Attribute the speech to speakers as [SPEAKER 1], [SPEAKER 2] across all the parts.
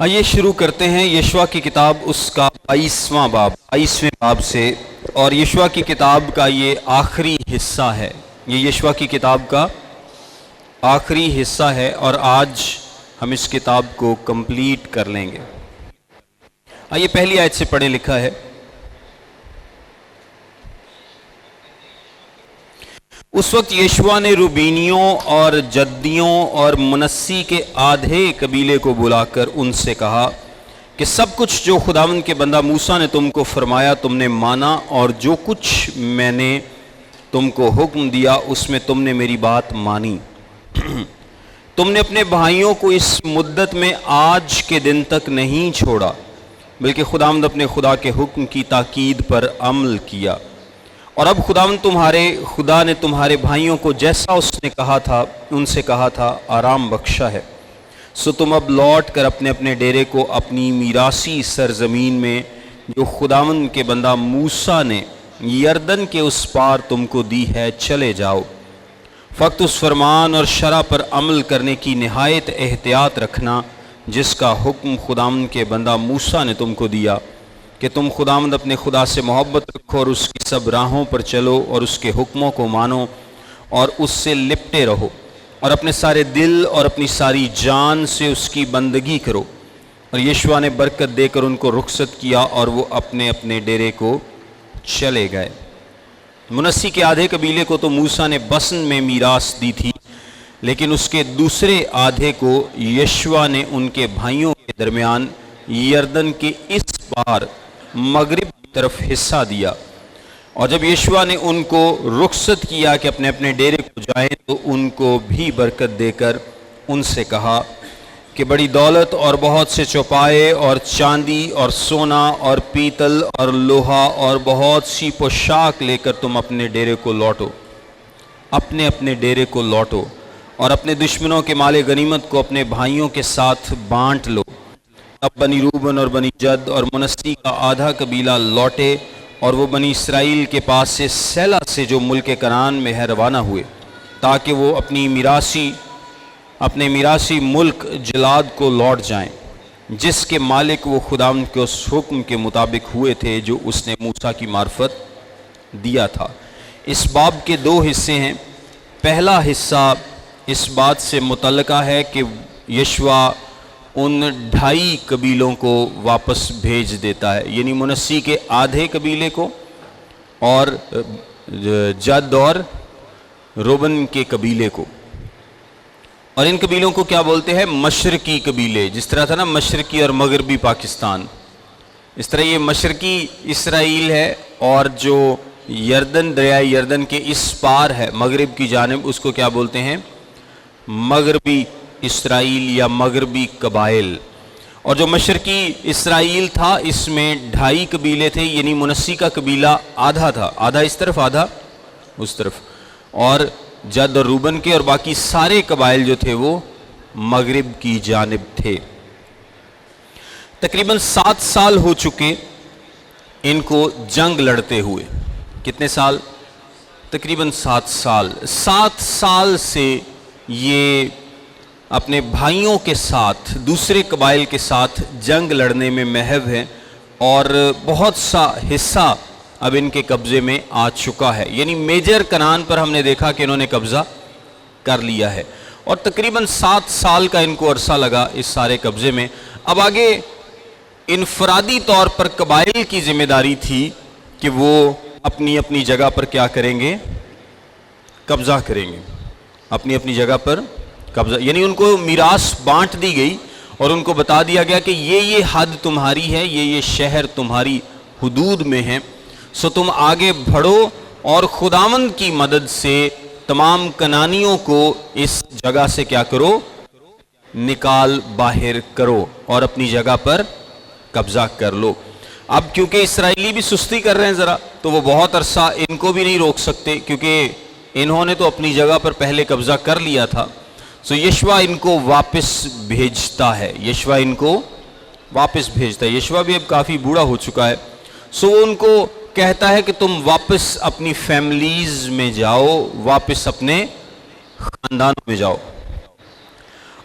[SPEAKER 1] آئیے شروع کرتے ہیں یشوع کی کتاب اس کا 22واں باب سے، اور یشوع کی کتاب کا یہ آخری حصہ ہے۔ یہ یشوع کی کتاب کا آخری حصہ ہے اور آج ہم اس کتاب کو کمپلیٹ کر لیں گے۔ آئیے پہلی آیت سے پڑھیں، لکھا ہے: اس وقت یشوع نے روبینیوں اور جدیوں اور منسی کے آدھے قبیلے کو بلا کر ان سے کہا کہ سب کچھ جو خداوند کے بندہ موسیٰ نے تم کو فرمایا تم نے مانا، اور جو کچھ میں نے تم کو حکم دیا اس میں تم نے میری بات مانی۔ تم نے اپنے بھائیوں کو اس مدت میں آج کے دن تک نہیں چھوڑا، بلکہ خداوند اپنے خدا کے حکم کی تاکید پر عمل کیا۔ اور اب خداوند تمہارے خدا نے تمہارے بھائیوں کو جیسا اس نے کہا تھا ان سے کہا تھا آرام بخشا ہے، سو تم اب لوٹ کر اپنے اپنے ڈیرے کو اپنی میراثی سرزمین میں جو خداوند کے بندہ موسیٰ نے یردن کے اس پار تم کو دی ہے چلے جاؤ۔ فقط اس فرمان اور شرع پر عمل کرنے کی نہایت احتیاط رکھنا جس کا حکم خداوند کے بندہ موسیٰ نے تم کو دیا، کہ تم خداوند اپنے خدا سے محبت رکھو اور اس کی سب راہوں پر چلو اور اس کے حکموں کو مانو اور اس سے لپٹے رہو، اور اپنے سارے دل اور اپنی ساری جان سے اس کی بندگی کرو۔ اور یشوع نے برکت دے کر ان کو رخصت کیا اور وہ اپنے اپنے ڈیرے کو چلے گئے۔ منسی کے آدھے قبیلے کو تو موسیٰ نے بسن میں میراث دی تھی، لیکن اس کے دوسرے آدھے کو یشوع نے ان کے بھائیوں کے درمیان یردن کے اس پار مغرب کی طرف حصہ دیا۔ اور جب یشوع نے ان کو رخصت کیا کہ اپنے اپنے ڈیرے کو جائیں، تو ان کو بھی برکت دے کر ان سے کہا کہ بڑی دولت اور بہت سے چوپائے اور چاندی اور سونا اور پیتل اور لوہا اور بہت سی پوشاک لے کر تم اپنے ڈیرے کو لوٹو، اپنے اپنے ڈیرے کو لوٹو، اور اپنے دشمنوں کے مال غنیمت کو اپنے بھائیوں کے ساتھ بانٹ لو۔ اب بنی روبن اور بنی جد اور منسی کا آدھا قبیلہ لوٹے، اور وہ بنی اسرائیل کے پاس سے سیلا سے جو ملک کنعان میں ہے روانہ ہوئے، تاکہ وہ اپنے میراثی ملک جلاد کو لوٹ جائیں، جس کے مالک وہ خداوند کے اس حکم کے مطابق ہوئے تھے جو اس نے موسیٰ کی معرفت دیا تھا۔ اس باب کے دو حصے ہیں۔ پہلا حصہ اس بات سے متعلقہ ہے کہ یشوع ان 2.5 قبیلوں کو واپس بھیج دیتا ہے، یعنی منسی کے آدھے قبیلے کو اور جد اور روبن کے قبیلے کو۔ اور ان قبیلوں کو کیا بولتے ہیں؟ مشرقی قبیلے۔ جس طرح تھا نا مشرقی اور مغربی پاکستان، اس طرح یہ مشرقی اسرائیل ہے، اور جو یردن دریائے یردن کے اس پار ہے مغرب کی جانب، اس کو کیا بولتے ہیں؟ مغربی اسرائیل یا مغربی قبائل۔ اور جو مشرقی اسرائیل تھا اس میں 2.5 قبیلے تھے، یعنی منسی کا قبیلہ آدھا تھا، آدھا اس طرف آدھا اس طرف، اور جد اور روبن کے اور باقی سارے قبائل جو تھے وہ مغرب کی جانب تھے۔ تقریباً 7 سال ہو چکے ان کو جنگ لڑتے ہوئے۔ کتنے سال؟ تقریباً 7 سال۔ 7 سال سے یہ اپنے بھائیوں کے ساتھ دوسرے قبائل کے ساتھ جنگ لڑنے میں محو ہیں، اور بہت سا حصہ اب ان کے قبضے میں آ چکا ہے، یعنی میجر کنعان پر ہم نے دیکھا کہ انہوں نے قبضہ کر لیا ہے، اور تقریباً 7 سال کا ان کو عرصہ لگا اس سارے قبضے میں۔ اب آگے انفرادی طور پر قبائل کی ذمہ داری تھی کہ وہ اپنی اپنی جگہ پر کیا کریں گے؟ قبضہ کریں گے، اپنی اپنی جگہ پر قبضہ، یعنی ان کو میراث بانٹ دی گئی اور ان کو بتا دیا گیا کہ یہ حد تمہاری ہے، یہ شہر تمہاری حدود میں ہیں، سو تم آگے بڑھو اور خداوند کی مدد سے تمام کنانیوں کو اس جگہ سے کیا کرو؟ نکال باہر کرو اور اپنی جگہ پر قبضہ کر لو۔ اب کیونکہ اسرائیلی بھی سستی کر رہے ہیں ذرا، تو وہ بہت عرصہ ان کو بھی نہیں روک سکتے، کیونکہ انہوں نے تو اپنی جگہ پر پہلے قبضہ کر لیا تھا۔ سو یشوع ان کو واپس بھیجتا ہے، یشوع ان کو واپس بھیجتا ہے۔ یشوع بھی اب کافی بوڑھا ہو چکا ہے، سو وہ ان کو کہتا ہے کہ تم واپس اپنی فیملیز میں جاؤ، واپس اپنے خاندانوں میں جاؤ۔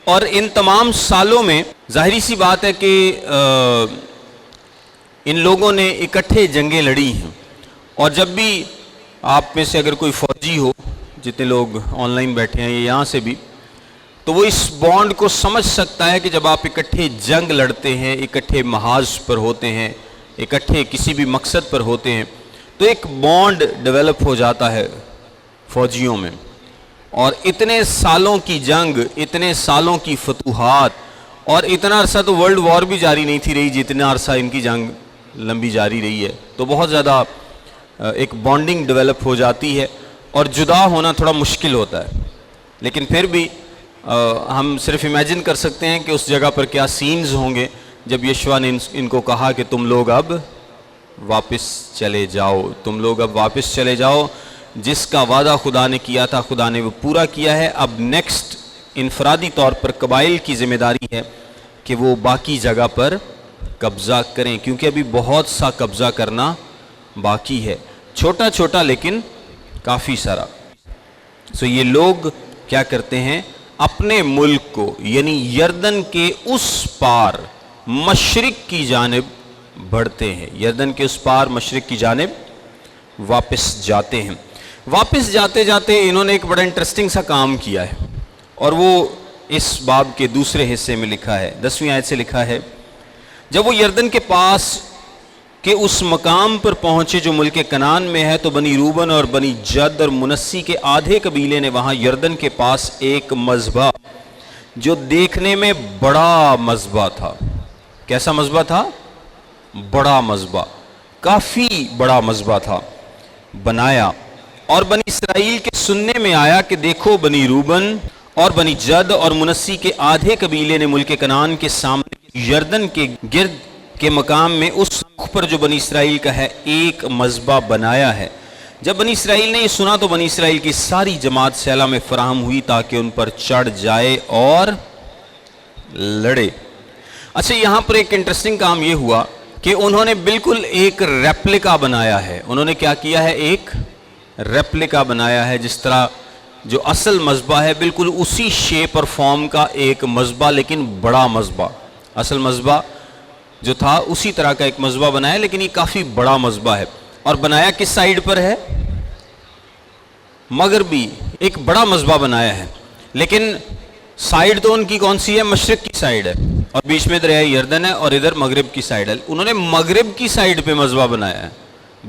[SPEAKER 1] اور ان تمام سالوں میں ظاہری سی بات ہے کہ ان لوگوں نے اکٹھے جنگیں لڑی ہیں، اور جب بھی آپ میں سے اگر کوئی فوجی ہو، جتنے لوگ آن لائن بیٹھے ہیں یہاں سے بھی، تو وہ اس بانڈ کو سمجھ سکتا ہے کہ جب آپ اکٹھے جنگ لڑتے ہیں، اکٹھے محاذ پر ہوتے ہیں، اکٹھے کسی بھی مقصد پر ہوتے ہیں، تو ایک بانڈ ڈیولپ ہو جاتا ہے فوجیوں میں. اور اتنے سالوں کی جنگ، اتنے سالوں کی فتوحات، اور اتنا عرصہ تو ورلڈ وار بھی جاری نہیں تھی رہی جتنا عرصہ ان کی جنگ لمبی جاری رہی ہے، تو بہت زیادہ ایک بانڈنگ ڈیولپ ہو جاتی ہے اور جدا ہونا تھوڑا مشکل ہوتا ہے. لیکن پھر بھی ہم صرف امیجن کر سکتے ہیں کہ اس جگہ پر کیا سینز ہوں گے جب یشوع نے ان کو کہا کہ تم لوگ اب واپس چلے جاؤ، تم لوگ اب واپس چلے جاؤ. جس کا وعدہ خدا نے کیا تھا خدا نے وہ پورا کیا ہے. اب نیکسٹ انفرادی طور پر قبائل کی ذمہ داری ہے کہ وہ باقی جگہ پر قبضہ کریں، کیونکہ ابھی بہت سا قبضہ کرنا باقی ہے، چھوٹا چھوٹا لیکن کافی سارا. یہ لوگ کیا کرتے ہیں؟ اپنے ملک کو یعنی یردن کے اس پار مشرق کی جانب بڑھتے ہیں، یردن کے اس پار مشرق کی جانب واپس جاتے ہیں. واپس جاتے جاتے انہوں نے ایک بڑا انٹرسٹنگ سا کام کیا ہے، اور وہ اس باب کے دوسرے حصے میں لکھا ہے. 10ویں آیت سے لکھا ہے، جب وہ یردن کے پاس کہ اس مقام پر پہنچے جو ملک کنعان میں ہے، تو بنی روبن اور بنی جد اور منسی کے آدھے قبیلے نے وہاں یردن کے پاس ایک مذبح جو دیکھنے میں بڑا مذبح تھا. کیسا مذبح تھا؟ بڑا مذبح، کافی بڑا مذبح تھا، بنایا. اور بنی اسرائیل کے سننے میں آیا کہ دیکھو بنی روبن اور بنی جد اور منسی کے آدھے قبیلے نے ملک کنعان کے سامنے یردن کے گرد کے مقام میں اس رخ پر جو بنی اسرائیل کا ہے ایک مذبح بنایا ہے. جب بنی اسرائیل نے یہ سنا تو بنی اسرائیل کی ساری جماعت سیلہ میں فراہم ہوئی تاکہ ان پر چڑھ جائے اور لڑے. اچھا، یہاں پر ایک انٹرسٹنگ کام یہ ہوا کہ انہوں نے بالکل ایک ریپلیکا بنایا ہے. انہوں نے کیا کیا ہے؟ ایک ریپلیکا بنایا ہے. جس طرح جو اصل مذبح ہے بالکل اسی شیپ اور فارم کا ایک مذبح، لیکن بڑا مذبح. اصل مذبح جو تھا اسی طرح کا ایک مذبح بنایا، لیکن یہ کافی بڑا مذبح ہے. اور بنایا کس سائیڈ پر ہے؟ مغربی. ایک بڑا مذبح بنایا ہے، لیکن سائیڈ تو ان کی کون سی ہے؟ مشرق کی سائیڈ ہے، اور بیچ میں دریائے یردن ہے، اور ادھر مغرب کی سائیڈ ہے. انہوں نے مغرب کی سائیڈ پہ مذبح بنایا ہے.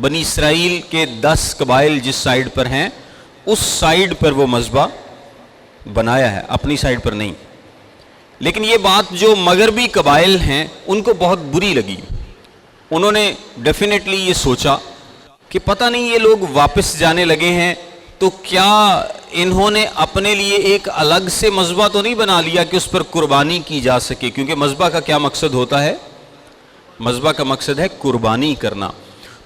[SPEAKER 1] بنی اسرائیل کے 10 قبائل جس سائیڈ پر ہیں اس سائیڈ پر وہ مذبح بنایا ہے، اپنی سائیڈ پر نہیں. لیکن یہ بات جو مغربی قبائل ہیں ان کو بہت بری لگی. انہوں نے ڈیفینیٹلی یہ سوچا کہ پتہ نہیں یہ لوگ واپس جانے لگے ہیں تو کیا انہوں نے اپنے لیے ایک الگ سے مذبح تو نہیں بنا لیا کہ اس پر قربانی کی جا سکے، کیونکہ مذبح کا کیا مقصد ہوتا ہے؟ مذبح کا مقصد ہے قربانی کرنا.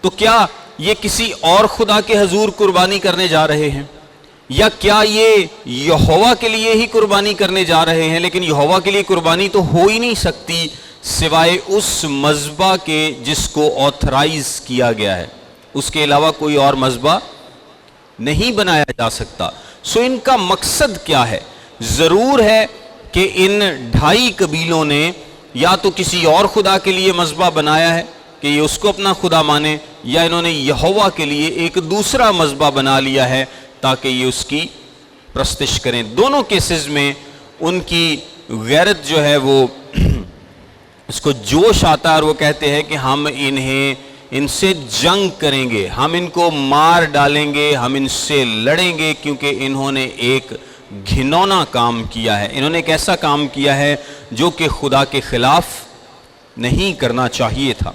[SPEAKER 1] تو کیا یہ کسی اور خدا کے حضور قربانی کرنے جا رہے ہیں، یا کیا یہ یہوہ کے لیے ہی قربانی کرنے جا رہے ہیں؟ لیکن یہوہ کے لیے قربانی تو ہو ہی نہیں سکتی سوائے اس مذبح کے جس کو آتھرائز کیا گیا ہے. اس کے علاوہ کوئی اور مذبح نہیں بنایا جا سکتا. ان کا مقصد کیا ہے؟ ضرور ہے کہ ان 2.5 قبیلوں نے یا تو کسی اور خدا کے لیے مذبح بنایا ہے کہ یہ اس کو اپنا خدا مانے، یا انہوں نے یہوہ کے لیے ایک دوسرا مذبح بنا لیا ہے تاکہ یہ اس کی پرستش کریں. دونوں کیسز میں ان کی غیرت جو ہے وہ اس کو جوش آتا ہے، اور وہ کہتے ہیں کہ ہم ان سے جنگ کریں گے، ہم ان کو مار ڈالیں گے، ہم ان سے لڑیں گے، کیونکہ انہوں نے ایک گھنونا کام کیا ہے. انہوں نے ایک ایسا کام کیا ہے جو کہ خدا کے خلاف نہیں کرنا چاہیے تھا.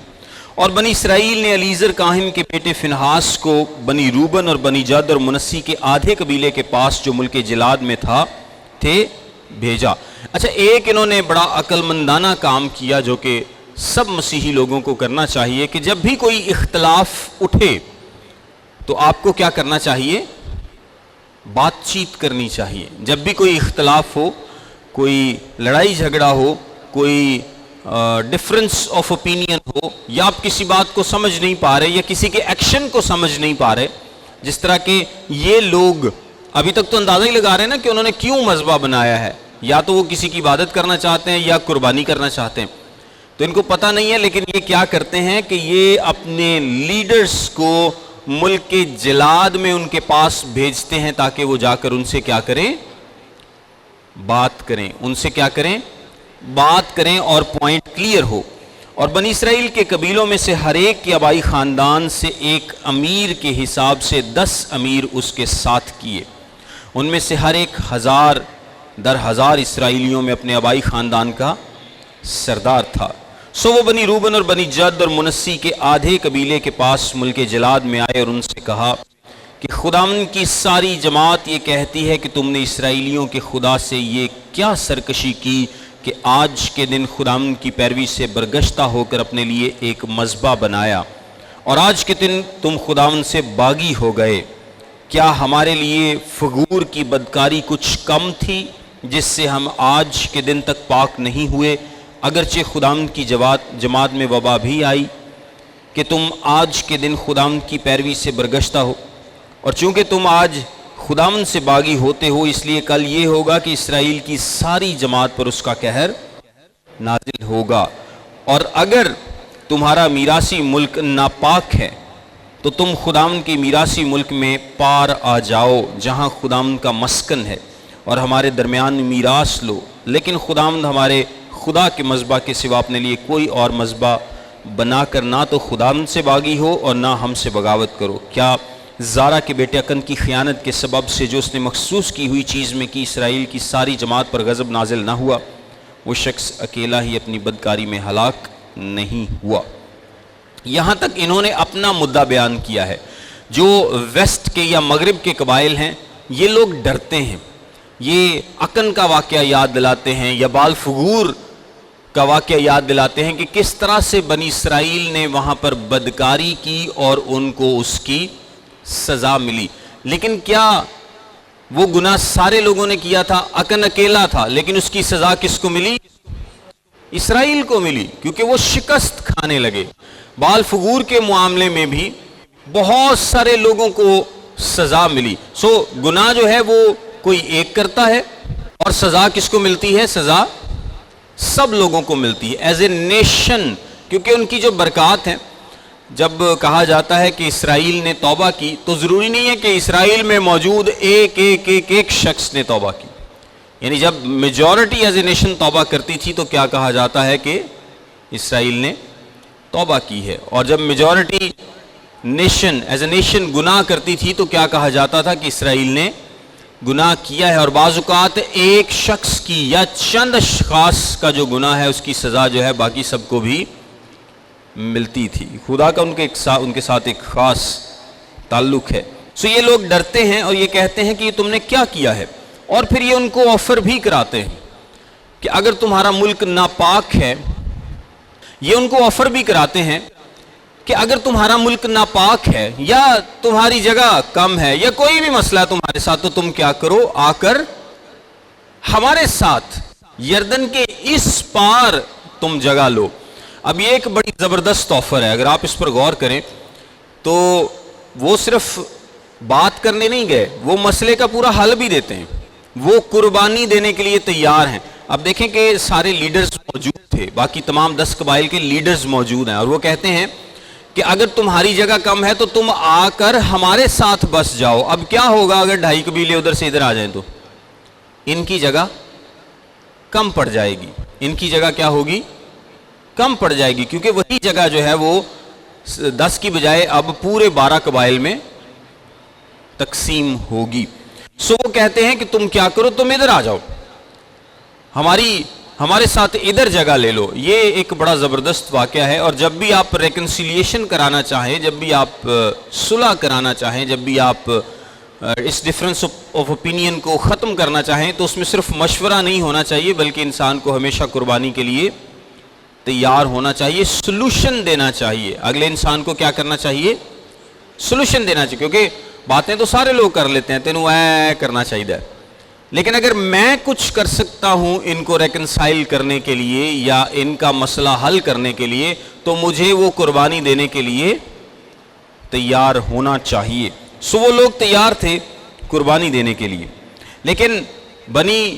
[SPEAKER 1] اور بنی اسرائیل نے الیزر کاہن کے بیٹے فنہاس کو بنی روبن اور بنی جد اور منسی کے آدھے قبیلے کے پاس جو ملک جلاد میں تھے بھیجا. اچھا، ایک انہوں نے بڑا عقل مندانہ کام کیا جو کہ سب مسیحی لوگوں کو کرنا چاہیے کہ جب بھی کوئی اختلاف اٹھے تو آپ کو کیا کرنا چاہیے؟ بات چیت کرنی چاہیے. جب بھی کوئی اختلاف ہو، کوئی لڑائی جھگڑا ہو، کوئی ڈفرنس آف اوپینین ہو، یا آپ کسی بات کو سمجھ نہیں پا رہے یا کسی کے ایکشن کو سمجھ نہیں پا رہے، جس طرح کہ یہ لوگ ابھی تک تو اندازہ ہی لگا رہے ہیں نا کہ انہوں نے کیوں مذبح بنایا ہے. یا تو وہ کسی کی عبادت کرنا چاہتے ہیں یا قربانی کرنا چاہتے ہیں. تو ان کو پتہ نہیں ہے، لیکن یہ کیا کرتے ہیں کہ یہ اپنے لیڈرز کو ملک کے جلاد میں ان کے پاس بھیجتے ہیں تاکہ وہ جا کر ان سے کیا کریں، بات کریں، ان سے کیا کریں، بات کریں اور پوائنٹ کلیئر ہو. اور بنی اسرائیل کے قبیلوں میں سے ہر ایک کے آبائی خاندان سے ایک امیر کے حساب سے 10 امیر اس کے ساتھ کیے. ان میں سے ہر ایک 1000 در 1000 اسرائیلیوں میں اپنے آبائی خاندان کا سردار تھا. سو وہ بنی روبن اور بنی جد اور منسی کے آدھے قبیلے کے پاس ملک جلاد میں آئے اور ان سے کہا کہ خداوند کی ساری جماعت یہ کہتی ہے کہ تم نے اسرائیلیوں کے خدا سے یہ کیا سرکشی کی کہ آج کے دن خداوند کی پیروی سے برگشتہ ہو کر اپنے لیے ایک مذبح بنایا، اور آج کے دن تم خداوند سے باغی ہو گئے. کیا ہمارے لیے فغور کی بدکاری کچھ کم تھی جس سے ہم آج کے دن تک پاک نہیں ہوئے، اگرچہ خداوند کی جماعت میں وبا بھی آئی، کہ تم آج کے دن خداوند کی پیروی سے برگشتہ ہو؟ اور چونکہ تم آج خداوند سے باغی ہوتے ہو، اس لیے کل یہ ہوگا کہ اسرائیل کی ساری جماعت پر اس کا قہر نازل ہوگا. اور اگر تمہارا میراثی ملک ناپاک ہے تو تم خداوند کے میراثی ملک میں پار آ جاؤ جہاں خداوند کا مسکن ہے، اور ہمارے درمیان میراث لو. لیکن خداوند ہمارے خدا کے مذبح کے سوا اپنے لیے کوئی اور مذبح بنا کر نہ تو خداوند سے باغی ہو اور نہ ہم سے بغاوت کرو. کیا زارا کے بیٹے اکن کی خیانت کے سبب سے جو اس نے مخصوص کی ہوئی چیز میں کی اسرائیل کی ساری جماعت پر غضب نازل نہ ہوا؟ وہ شخص اکیلا ہی اپنی بدکاری میں ہلاک نہیں ہوا. یہاں تک انہوں نے اپنا مدعا بیان کیا ہے. جو ویسٹ کے یا مغرب کے قبائل ہیں یہ لوگ ڈرتے ہیں، یہ اکن کا واقعہ یاد دلاتے ہیں یا بال فغور کا واقعہ یاد دلاتے ہیں کہ کس طرح سے بنی اسرائیل نے وہاں پر بدکاری کی اور ان کو اس کی سزا ملی. لیکن کیا وہ گناہ سارے لوگوں نے کیا تھا؟ اکن اکیلا تھا، لیکن اس کی سزا کس کو ملی؟ اسرائیل کو ملی، کیونکہ وہ شکست کھانے لگے. بال فغور کے معاملے میں بھی بہت سارے لوگوں کو سزا ملی. سو گناہ جو ہے وہ کوئی ایک کرتا ہے اور سزا کس کو ملتی ہے؟ سزا سب لوگوں کو ملتی ہے ایز اے نیشن، کیونکہ ان کی جو برکات ہیں. جب کہا جاتا ہے کہ اسرائیل نے توبہ کی تو ضروری نہیں ہے کہ اسرائیل میں موجود ایک شخص نے توبہ کی. یعنی جب میجورٹی ایز اے نیشن توبہ کرتی تھی تو کیا کہا جاتا ہے کہ اسرائیل نے توبہ کی ہے، اور جب majority nation as a nation گناہ کرتی تھی تو کیا کہا جاتا تھا کہ اسرائیل نے گناہ کیا ہے. اور بعض اوقات ایک شخص کی یا چند اشخاص کا جو گناہ ہے اس کی سزا جو ہے باقی سب کو بھی ملتی تھی. خدا کا ان کے ساتھ ایک خاص تعلق ہے. سو یہ لوگ ڈرتے ہیں اور یہ کہتے ہیں کہ یہ تم نے کیا کیا ہے، اور پھر یہ ان کو آفر بھی کراتے ہیں کہ اگر تمہارا ملک ناپاک ہے. یہ ان کو آفر بھی کراتے ہیں کہ اگر تمہارا ملک ناپاک ہے یا تمہاری جگہ کم ہے یا کوئی بھی مسئلہ ہے تمہارے ساتھ، تو تم کیا کرو، آ کر ہمارے ساتھ یردن کے اس پار تم جگہ لو. اب یہ ایک بڑی زبردست آفر ہے. اگر آپ اس پر غور کریں تو وہ صرف بات کرنے نہیں گئے، وہ مسئلے کا پورا حل بھی دیتے ہیں. وہ قربانی دینے کے لیے تیار ہیں. اب دیکھیں کہ سارے لیڈرز موجود تھے، باقی تمام 10 قبائل کے لیڈرز موجود ہیں، اور وہ کہتے ہیں کہ اگر تمہاری جگہ کم ہے تو تم آ کر ہمارے ساتھ بس جاؤ. اب کیا ہوگا اگر 2.5 قبیلے ادھر سے ادھر آ جائیں تو ان کی جگہ کم پڑ جائے گی. ان کی جگہ کیا ہوگی؟ کم پڑ جائے گی، کیونکہ وہی جگہ جو ہے وہ 10 کی بجائے اب پورے 12 قبائل میں تقسیم ہوگی. سو وہ کہتے ہیں کہ تم کیا کرو، تم ادھر آ جاؤ، ہمارے ساتھ ادھر جگہ لے لو. یہ ایک بڑا زبردست واقعہ ہے. اور جب بھی آپ ریکنسیلیشن کرانا چاہیں، جب بھی آپ صلح کرانا چاہیں، جب بھی آپ اس ڈفرینس آف اوپینین کو ختم کرنا چاہیں تو اس میں صرف مشورہ نہیں ہونا چاہیے، بلکہ انسان کو ہمیشہ قربانی کے لیے تیار ہونا چاہیے، سلوشن دینا چاہیے. اگلے انسان کو کیا کرنا چاہیے؟ سلوشن دینا چاہیے. کیونکہ باتیں تو سارے لوگ کر لیتے ہیں، تینوں کرنا چاہیے، لیکن اگر میں کچھ کر سکتا ہوں ان کو ریکنسائل کرنے کے لیے یا ان کا مسئلہ حل کرنے کے لیے تو مجھے وہ قربانی دینے کے لیے تیار ہونا چاہیے. سو وہ لوگ تیار تھے قربانی دینے کے لیے. لیکن بنی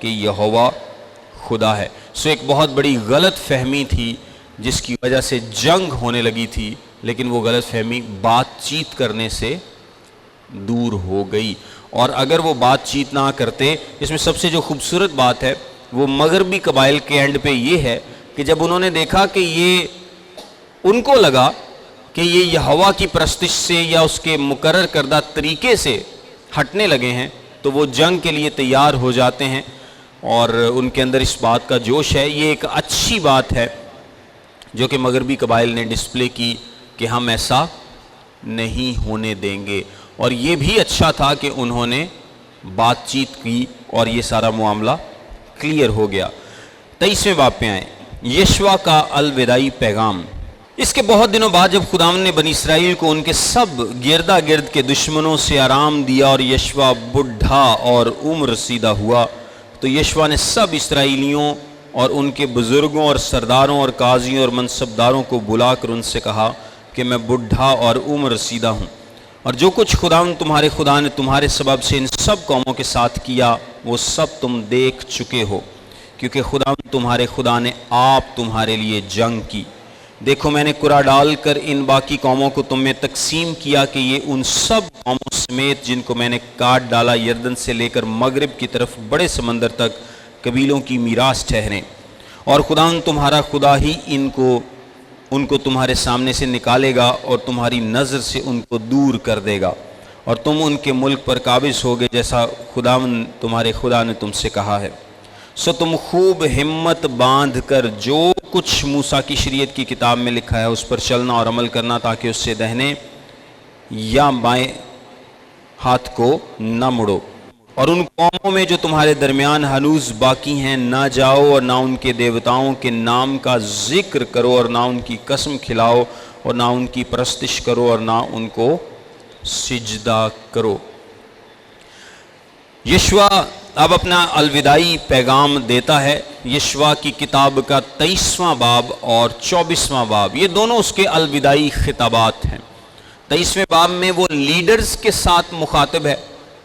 [SPEAKER 1] کہ یہوہ خدا ہے۔ سو ایک بہت بڑی غلط فہمی تھی جس کی وجہ سے جنگ ہونے لگی تھی، لیکن وہ غلط فہمی بات چیت کرنے سے دور ہو گئی۔ اور اگر وہ بات چیت نہ کرتے، اس میں سب سے جو خوبصورت بات ہے وہ مغربی قبائل کے اینڈ پہ یہ ہے کہ جب انہوں نے دیکھا کہ یہ ان کو لگا کہ یہ یہوہ کی پرستش سے یا اس کے مقرر کردہ طریقے سے ہٹنے لگے ہیں، تو وہ جنگ کے لیے تیار ہو جاتے ہیں، اور ان کے اندر اس بات کا جوش ہے۔ یہ ایک اچھی بات ہے جو کہ مغربی قبائل نے ڈسپلے کی کہ ہم ایسا نہیں ہونے دیں گے، اور یہ بھی اچھا تھا کہ انہوں نے بات چیت کی اور یہ سارا معاملہ کلیئر ہو گیا۔ 23ویں باب پہ آئیں، یشوع کا الوداعی پیغام۔ اس کے بہت دنوں بعد جب خداوند نے بنی اسرائیل کو ان کے سب گردا گرد کے دشمنوں سے آرام دیا اور یشوع بڈھا اور عمر رسیدہ ہوا، تو یشوع نے سب اسرائیلیوں اور ان کے بزرگوں اور سرداروں اور قاضیوں اور منصبداروں کو بلا کر ان سے کہا کہ میں بڈھا اور عمر رسیدہ ہوں، اور جو کچھ خداوند تمہارے خدا نے تمہارے سبب سے ان سب قوموں کے ساتھ کیا وہ سب تم دیکھ چکے ہو، کیونکہ خداوند تمہارے خدا نے آپ تمہارے لیے جنگ کی۔ دیکھو میں نے قرعہ ڈال کر ان باقی قوموں کو تم میں تقسیم کیا کہ یہ ان سب قوموں سمیت جن کو میں نے کاٹ ڈالا یردن سے لے کر مغرب کی طرف بڑے سمندر تک قبیلوں کی میراث ٹھہریں، اور خداوند تمہارا خدا ہی ان کو تمہارے سامنے سے نکالے گا اور تمہاری نظر سے ان کو دور کر دے گا، اور تم ان کے ملک پر قابض ہوگے جیسا خداوند تمہارے خدا نے تم سے کہا ہے۔ سو تم خوب ہمت باندھ کر جو کچھ موسیٰ کی شریعت کی کتاب میں لکھا ہے اس پر چلنا اور عمل کرنا، تاکہ اس سے دہنے یا بائیں ہاتھ کو نہ مڑو، اور ان قوموں میں جو تمہارے درمیان ہنوز باقی ہیں نہ جاؤ اور نہ ان کے دیوتاؤں کے نام کا ذکر کرو اور نہ ان کی قسم کھلاؤ اور نہ ان کی پرستش کرو اور نہ ان کو سجدہ کرو۔ یشوع اب اپنا الوداعی پیغام دیتا ہے۔ یشوع کی کتاب کا 23واں باب اور 24واں باب، یہ دونوں اس کے الوداعی خطابات ہیں۔ 23ویں باب میں وہ لیڈرز کے ساتھ مخاطب ہے،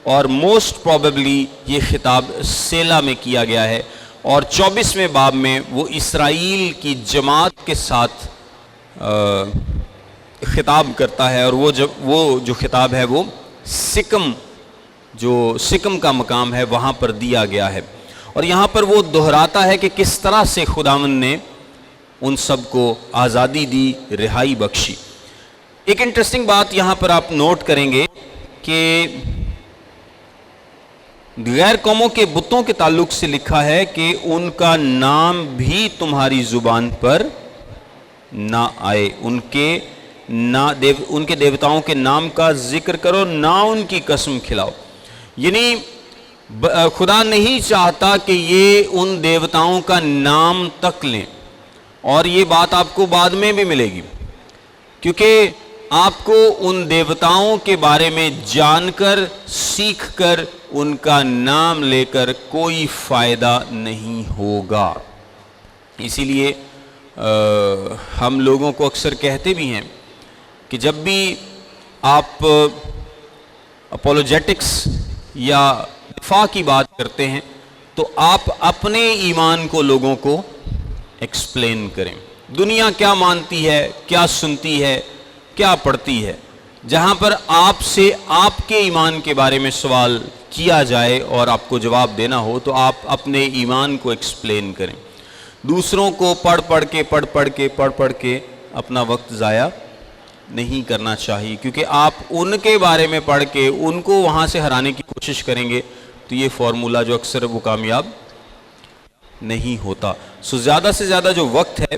[SPEAKER 1] اور موسٹ پروبیبلی یہ خطاب سیلا میں کیا گیا ہے، اور 24ویں باب میں وہ اسرائیل کی جماعت کے ساتھ خطاب کرتا ہے، اور وہ جو خطاب ہے وہ سکم کا مقام ہے وہاں پر دیا گیا ہے، اور یہاں پر وہ دہراتا ہے کہ کس طرح سے خداوند نے ان سب کو آزادی دی، رہائی بخشی۔ ایک انٹرسٹنگ بات یہاں پر آپ نوٹ کریں گے کہ غیر قوموں کے بتوں کے تعلق سے لکھا ہے کہ ان کا نام بھی تمہاری زبان پر نہ آئے، ان کے دیوتاؤں کے نام کا ذکر کرو، نہ ان کی قسم کھلاؤ۔ یعنی خدا نہیں چاہتا کہ یہ ان دیوتاؤں کا نام تک لیں، اور یہ بات آپ کو بعد میں بھی ملے گی، کیونکہ آپ کو ان دیوتاؤں کے بارے میں جان کر، سیکھ کر، ان کا نام لے کر کوئی فائدہ نہیں ہوگا۔ اسی لیے ہم لوگوں کو اکثر کہتے بھی ہیں کہ جب بھی آپ اپولوجیٹکس یا دفاع کی بات کرتے ہیں تو آپ اپنے ایمان کو لوگوں کو ایکسپلین کریں۔ دنیا کیا مانتی ہے، کیا سنتی ہے، کیا پڑھتی ہے، جہاں پر آپ سے آپ کے ایمان کے بارے میں سوال کیا جائے اور آپ کو جواب دینا ہو تو آپ اپنے ایمان کو ایکسپلین کریں۔ دوسروں کو پڑھ پڑھ کے اپنا وقت ضائع نہیں کرنا چاہیے، کیونکہ آپ ان کے بارے میں پڑھ کے ان کو وہاں سے ہرانے کی کوشش کریں گے تو یہ فارمولہ جو اکثر وہ کامیاب نہیں ہوتا۔ سو زیادہ سے زیادہ جو وقت ہے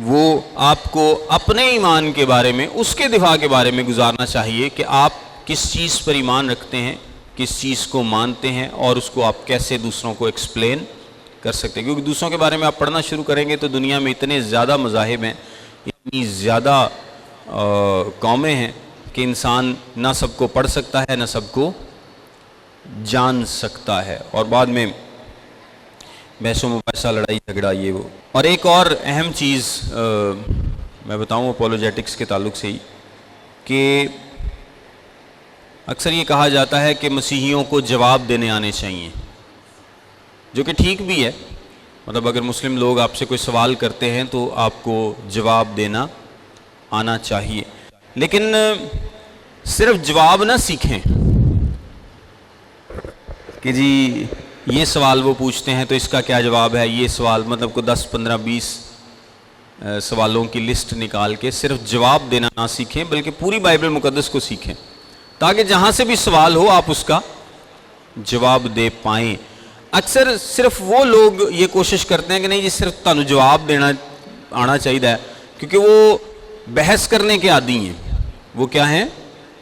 [SPEAKER 1] وہ آپ کو اپنے ایمان کے بارے میں، اس کے دفاع کے بارے میں گزارنا چاہیے کہ آپ کس چیز پر ایمان رکھتے ہیں، کس چیز کو مانتے ہیں، اور اس کو آپ کیسے دوسروں کو ایکسپلین کر سکتے ہیں۔ کیونکہ دوسروں کے بارے میں آپ پڑھنا شروع کریں گے تو دنیا میں اتنے زیادہ مذاہب ہیں، اتنی زیادہ قومیں ہیں کہ انسان نہ سب کو پڑھ سکتا ہے، نہ سب کو جان سکتا ہے، اور بعد میں بحث و مباحثہ، لڑائی جھگڑا، یہ وہ۔ اور ایک اور اہم چیز میں بتاؤں اپولوجیٹکس کے تعلق سے ہی، کہ اکثر یہ کہا جاتا ہے کہ مسیحیوں کو جواب دینے آنے چاہیے، جو کہ ٹھیک بھی ہے. مطلب اگر مسلم لوگ آپ سے کوئی سوال کرتے ہیں تو آپ کو جواب دینا آنا چاہیے، لیکن صرف جواب نہ سیکھیں کہ جی یہ سوال وہ پوچھتے ہیں تو اس کا کیا جواب ہے. یہ سوال مطلب کو 10 15 20 سوالوں کی لسٹ نکال کے صرف جواب دینا نہ سیکھیں، بلکہ پوری بائبل مقدس کو سیکھیں تاکہ جہاں سے بھی سوال ہو آپ اس کا جواب دے پائیں. اکثر صرف وہ لوگ یہ کوشش کرتے ہیں کہ نہیں جی صرف تانوں جواب دینا آنا چاہیے، کیونکہ وہ بحث کرنے کے عادی ہیں. وہ کیا ہیں؟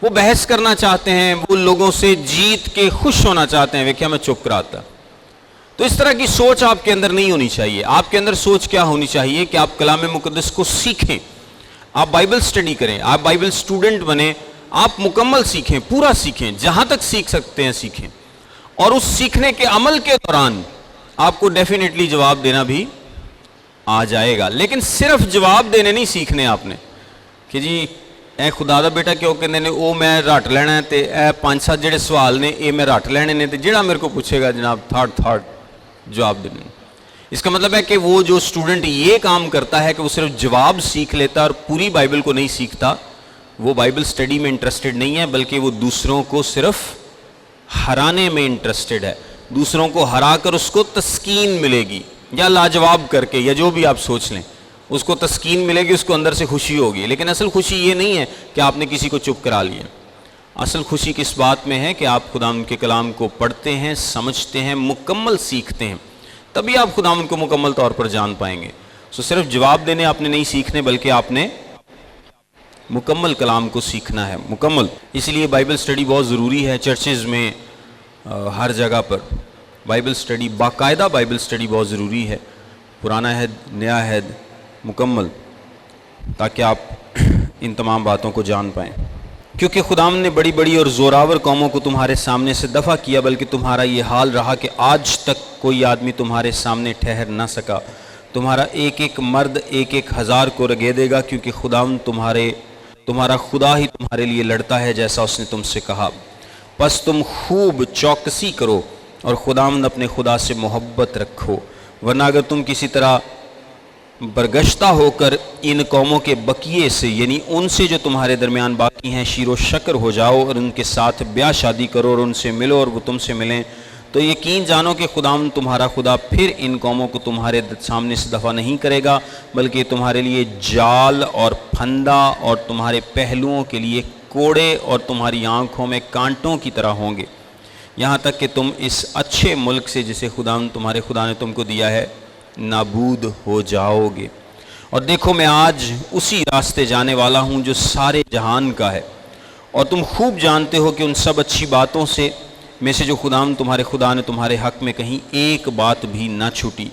[SPEAKER 1] وہ بحث کرنا چاہتے ہیں، وہ لوگوں سے جیت کے خوش ہونا چاہتے ہیں. ویکھیا میں چپ کراتا. تو اس طرح کی سوچ آپ کے اندر نہیں ہونی چاہیے. آپ کے اندر سوچ کیا ہونی چاہیے کہ آپ کلام مقدس کو سیکھیں، آپ بائبل سٹڈی کریں، آپ بائبل سٹوڈنٹ بنیں، آپ مکمل سیکھیں، پورا سیکھیں، جہاں تک سیکھ سکتے ہیں سیکھیں. اور اس سیکھنے کے عمل کے دوران آپ کو ڈیفینیٹلی جواب دینا بھی آ جائے گا. لیکن صرف جواب دینے نہیں سیکھنے آپ نے کہ جی اے خدا دا بیٹا کیوں کہندے نے او میں رٹ لینا ہے تے اے 5-7 جڑے سوال نے اے میں رٹ لینے نے تے جڑا میرے کو پوچھے گا جناب تھرڈ جواب دینے. اس کا مطلب ہے کہ وہ جو اسٹوڈنٹ یہ کام کرتا ہے کہ وہ صرف جواب سیکھ لیتا اور پوری بائبل کو نہیں سیکھتا، وہ بائبل سٹڈی میں انٹرسٹڈ نہیں ہے، بلکہ وہ دوسروں کو صرف ہرانے میں انٹرسٹڈ ہے. دوسروں کو ہرا کر اس کو تسکین ملے گی، یا لاجواب کر کے، یا جو بھی آپ سوچ لیں، اس کو تسکین ملے گی، اس کو اندر سے خوشی ہوگی. لیکن اصل خوشی یہ نہیں ہے کہ آپ نے کسی کو چپ کرا لیا. اصل خوشی کس بات میں ہے کہ آپ خداوند کے کلام کو پڑھتے ہیں، سمجھتے ہیں، مکمل سیکھتے ہیں، تبھی آپ خداوند کو مکمل طور پر جان پائیں گے. صرف جواب دینے آپ نے نہیں سیکھنے، بلکہ آپ نے مکمل کلام کو سیکھنا ہے، مکمل. اس لیے بائبل سٹڈی بہت ضروری ہے. چرچز میں ہر جگہ پر بائبل سٹڈی، باقاعدہ بائبل سٹڈی بہت ضروری ہے، پرانا عہد نیا عہد مکمل، تاکہ آپ ان تمام باتوں کو جان پائیں. کیونکہ خداوند نے بڑی بڑی اور زوراور قوموں کو تمہارے سامنے سے دفع کیا، بلکہ تمہارا یہ حال رہا کہ آج تک کوئی آدمی تمہارے سامنے ٹھہر نہ سکا. تمہارا ایک ایک مرد 1,000 کو رگیدے گا، کیونکہ خداوند تمہارا خدا ہی تمہارے لیے لڑتا ہے، جیسا اس نے تم سے کہا. پس تم خوب چوکسی کرو اور خداوند اپنے خدا سے محبت رکھو، ورنہ اگر تم کسی طرح برگشتہ ہو کر ان قوموں کے بقیے سے، یعنی ان سے جو تمہارے درمیان باقی ہیں، شیر و شکر ہو جاؤ اور ان کے ساتھ بیاہ شادی کرو اور ان سے ملو اور وہ تم سے ملیں، تو یقین جانو کہ خداوند تمہارا خدا پھر ان قوموں کو تمہارے سامنے سے دفع نہیں کرے گا، بلکہ تمہارے لیے جال اور پھندا اور تمہارے پہلوؤں کے لیے کوڑے اور تمہاری آنکھوں میں کانٹوں کی طرح ہوں گے، یہاں تک کہ تم اس اچھے ملک سے جسے خداوند تمہارے خدا نے تم کو دیا ہے نابود ہو جاؤ گے. اور دیکھو میں آج اسی راستے جانے والا ہوں جو سارے جہان کا ہے، اور تم خوب جانتے ہو کہ ان سب اچھی باتوں سے میں سے جو خداوند تمہارے خدا نے تمہارے حق میں کہیں ایک بات بھی نہ چھوٹی،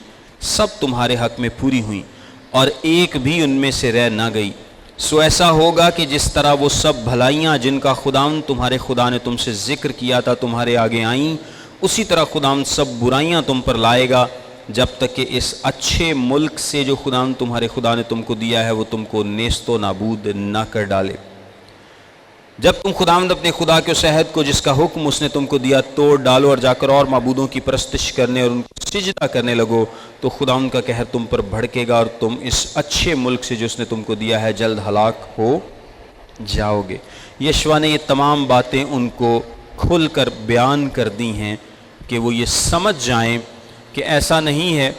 [SPEAKER 1] سب تمہارے حق میں پوری ہوئیں اور ایک بھی ان میں سے رہ نہ گئی. سو ایسا ہوگا کہ جس طرح وہ سب بھلائیاں جن کا خداوند تمہارے خدا نے تم سے ذکر کیا تھا تمہارے آگے آئیں، اسی طرح خداوند سب برائیاں تم پر لائے گا، جب تک کہ اس اچھے ملک سے جو خداوند تمہارے خدا نے تم کو دیا ہے وہ تم کو نیست و نابود نہ کر ڈالے. جب تم خداوند اپنے خدا کے اس عہد کو جس کا حکم اس نے تم کو دیا توڑ ڈالو اور جا کر اور معبودوں کی پرستش کرنے اور ان کو سجدہ کرنے لگو، تو خداوند کا قہر تم پر بھڑکے گا اور تم اس اچھے ملک سے جو اس نے تم کو دیا ہے جلد ہلاک ہو جاؤ گے. یشوع نے یہ تمام باتیں ان کو کھل کر بیان کر دی ہیں کہ وہ یہ سمجھ جائیں کہ ایسا نہیں ہے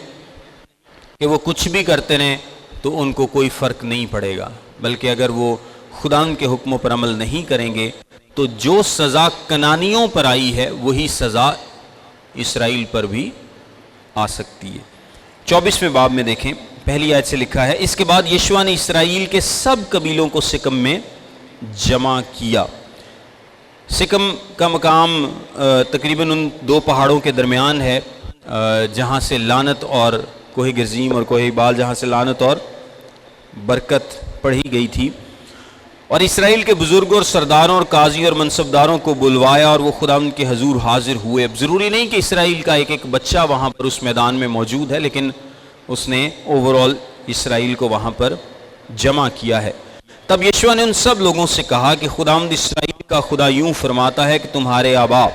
[SPEAKER 1] کہ وہ کچھ بھی کرتے رہیں تو ان کو کوئی فرق نہیں پڑے گا، بلکہ اگر وہ خداوند کے حکموں پر عمل نہیں کریں گے تو جو سزا کنانیوں پر آئی ہے وہی سزا اسرائیل پر بھی آ سکتی ہے. 24ویں باب میں دیکھیں، پہلی آیت سے لکھا ہے، اس کے بعد یشوع نے اسرائیل کے سب قبیلوں کو سکم میں جمع کیا. سکم کا مقام تقریباً ان دو پہاڑوں کے درمیان ہے جہاں سے لعنت اور کوہ گرزیم اور کوہ بال، جہاں سے لعنت اور برکت پڑھی گئی تھی. اور اسرائیل کے بزرگوں اور سرداروں اور قاضی اور منصبداروں کو بلوایا اور وہ خداوند کے حضور حاضر ہوئے. اب ضروری نہیں کہ اسرائیل کا ایک ایک بچہ وہاں پر اس میدان میں موجود ہے، لیکن اس نے اوورال اسرائیل کو وہاں پر جمع کیا ہے. تب یشوع نے ان سب لوگوں سے کہا کہ خداوند اسرائیل کا خدا یوں فرماتا ہے کہ تمہارے آبا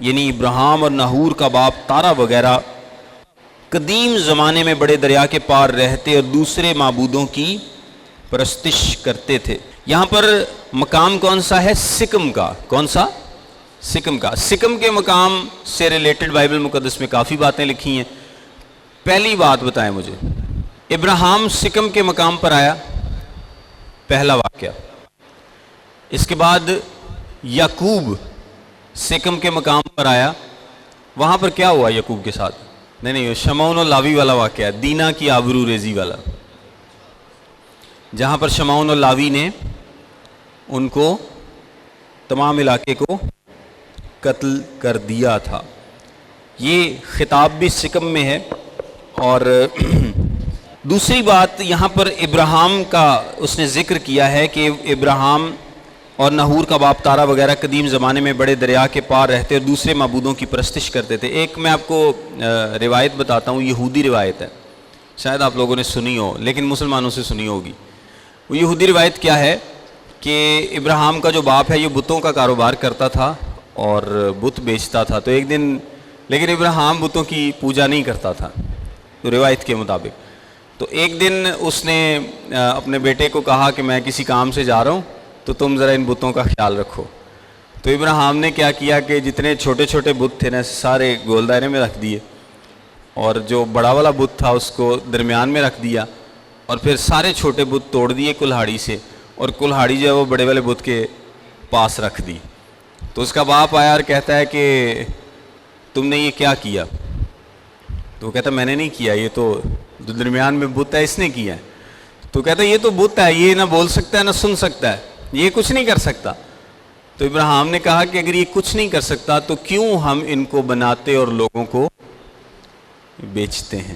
[SPEAKER 1] یعنی ابراہیم اور نحور کا باپ تارا وغیرہ قدیم زمانے میں بڑے دریا کے پار رہتے اور دوسرے معبودوں کی پرستش کرتے تھے۔ یہاں پر مقام کون سا ہے؟ سکم کا۔ کون سا؟ سکم کا۔ سکم کے مقام سے ریلیٹڈ بائبل مقدس میں کافی باتیں لکھی ہیں۔ پہلی بات بتائیں مجھے، ابراہیم سکم کے مقام پر آیا، پہلا واقعہ۔ اس کے بعد یعقوب سکم کے مقام پر آیا، وہاں پر کیا ہوا یعقوب کے ساتھ؟ نہیں، شمعون و لاوی والا واقعہ ہے، دینا کی آبرو ریزی والا، جہاں پر شمعون و لاوی نے ان کو تمام علاقے کو قتل کر دیا تھا۔ یہ خطاب بھی سکم میں ہے۔ اور دوسری بات یہاں پر ابراہیم کا اس نے ذکر کیا ہے کہ ابراہیم اور نحور کا باپ تارا وغیرہ قدیم زمانے میں بڑے دریا کے پار رہتے اور دوسرے معبودوں کی پرستش کرتے تھے۔ ایک میں آپ کو روایت بتاتا ہوں، یہودی روایت ہے، شاید آپ لوگوں نے سنی ہو لیکن مسلمانوں سے سنی ہوگی۔ وہ یہودی روایت کیا ہے کہ ابراہیم کا جو باپ ہے یہ بتوں کا کاروبار کرتا تھا اور بت بیچتا تھا۔ تو ایک دن لیکن ابراہیم بتوں کی پوجا نہیں کرتا تھا تو روایت کے مطابق، تو ایک دن اس نے اپنے بیٹے کو کہا کہ میں کسی کام سے جا رہا ہوں تو تم ذرا ان بتوں کا خیال رکھو۔ تو ابراہیم نے کیا کیا کہ جتنے چھوٹے چھوٹے بت تھے نا سارے گول دائرے میں رکھ دیے، اور جو بڑا والا بت تھا اس کو درمیان میں رکھ دیا، اور پھر سارے چھوٹے بت توڑ دیے کلہاڑی سے، اور کلہاڑی جو ہے وہ بڑے والے بت کے پاس رکھ دی۔ تو اس کا باپ آیا اور کہتا ہے کہ تم نے یہ کیا کیا؟ تو وہ کہتا ہے میں نے نہیں کیا، یہ تو جو درمیان میں بت ہے اس نے کیا ہے۔ تو کہتا ہے یہ تو بت ہے، یہ نہ بول سکتا ہے نہ سن سکتا ہے، یہ کچھ نہیں کر سکتا۔ تو ابراہیم نے کہا کہ اگر یہ کچھ نہیں کر سکتا تو کیوں ہم ان کو بناتے اور لوگوں کو بیچتے ہیں؟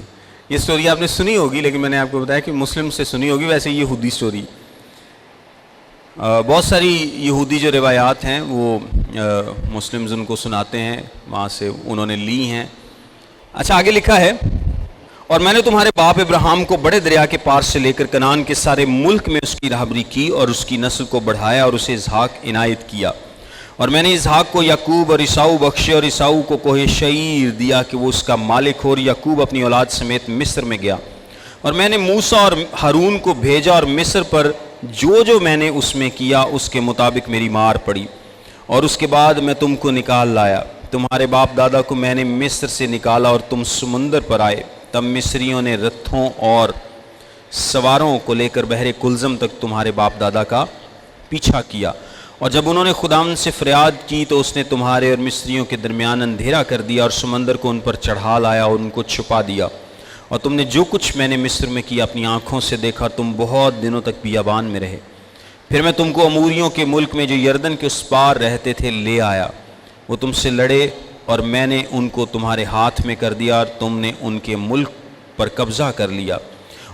[SPEAKER 1] یہ سٹوری آپ نے سنی ہوگی لیکن میں نے آپ کو بتایا کہ مسلم سے سنی ہوگی، ویسے یہ یہودی سٹوری۔ بہت ساری یہودی جو روایات ہیں وہ مسلمز ان کو سناتے ہیں، وہاں سے انہوں نے لی ہیں۔ اچھا آگے لکھا ہے، اور میں نے تمہارے باپ ابراہیم کو بڑے دریا کے پار سے لے کر کنعان کے سارے ملک میں اس کی رہبری کی اور اس کی نسل کو بڑھایا اور اسے اسحاق عنایت کیا، اور میں نے اسحاق کو یعقوب اور عیساؤ بخشے اور عیساؤ کو کوہ شعیر دیا کہ وہ اس کا مالک ہو، اور یعقوب اپنی اولاد سمیت مصر میں گیا، اور میں نے موسیٰ اور ہارون کو بھیجا اور مصر پر جو میں نے اس میں کیا اس کے مطابق میری مار پڑی، اور اس کے بعد میں تم کو نکال لایا، تمہارے باپ دادا کو میں نے مصر سے نکالا اور تم سمندر پر آئے، تب مصریوں نے رتھوں اور سواروں کو لے کر بحر کلزم تک تمہارے باپ دادا کا پیچھا کیا، اور جب انہوں نے خداوند سے فریاد کی تو اس نے تمہارے اور مصریوں کے درمیان اندھیرا کر دیا اور سمندر کو ان پر چڑھا لایا اور ان کو چھپا دیا، اور تم نے جو کچھ میں نے مصر میں کیا اپنی آنکھوں سے دیکھا، تم بہت دنوں تک بیابان میں رہے۔ پھر میں تم کو اموریوں کے ملک میں جو یردن کے اس پار رہتے تھے لے آیا، وہ تم سے لڑے اور میں نے ان کو تمہارے ہاتھ میں کر دیا اور تم نے ان کے ملک پر قبضہ کر لیا،